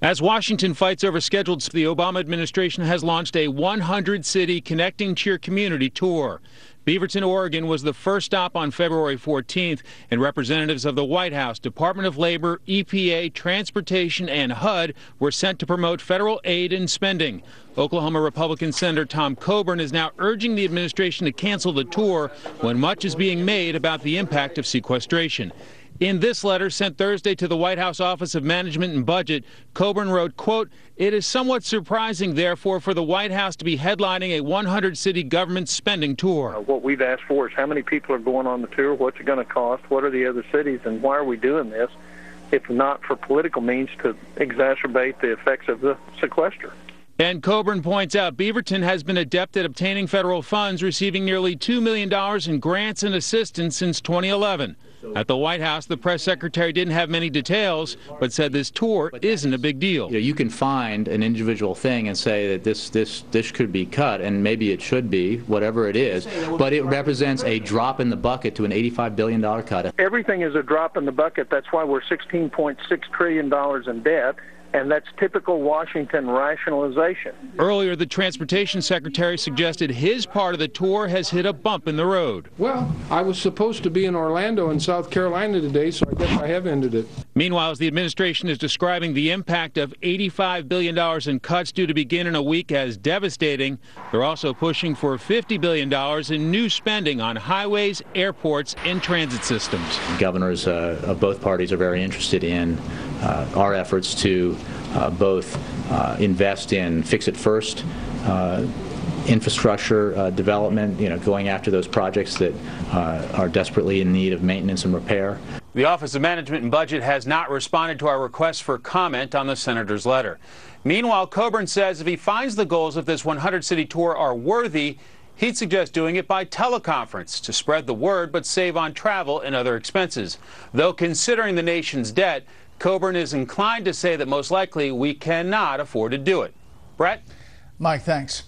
As Washington fights over schedules, the Obama administration has launched a 100-city Connecting Cheer community tour. Beaverton, Oregon was the first stop on February 14th, and representatives of the White House, Department of Labor, EPA, Transportation, and HUD were sent to promote federal aid and spending. Oklahoma Republican Senator Tom Coburn is now urging the administration to cancel the tour when much is being made about the impact of sequestration. In this letter sent Thursday to the White House Office of Management and Budget, Coburn wrote, quote, "It is somewhat surprising, therefore, for the White House to be headlining a 100-city government spending tour." What we've asked for is how many people are going on the tour, what's it going to cost, what are the other cities, and why are we doing this, if not for political means to exacerbate the effects of the sequester. And Coburn points out Beaverton has been adept at obtaining federal funds, receiving nearly $2 million in grants and assistance since 2011. At the White House, the press secretary didn't have many details, but said this tour isn't a big deal. You can find an individual thing and say that this could be cut, and maybe it should be, whatever it is, but it represents a drop in the bucket to an $85 billion cut. Everything is a drop in the bucket. That's why we're $16.6 trillion in debt. And that's typical Washington rationalization. Earlier, the transportation secretary suggested his part of the tour has hit a bump in the road. Well, I was supposed to be in Orlando in South Carolina today, so I guess I have ended it. Meanwhile, as the administration is describing the impact of $85 billion in cuts due to begin in a week as devastating, they're also pushing for $50 billion in new spending on highways, airports, and transit systems. Governors of both parties are very interested in our efforts to both invest in fix-it-first infrastructure development, going after those projects that are desperately in need of maintenance and repair. The Office of Management and Budget has not responded to our request for comment on the senator's letter. Meanwhile, Coburn says if he finds the goals of this 100-city tour are worthy, he'd suggest doing it by teleconference to spread the word but save on travel and other expenses. Though considering the nation's debt, Coburn is inclined to say that most likely we cannot afford to do it. Brett? Mike, thanks.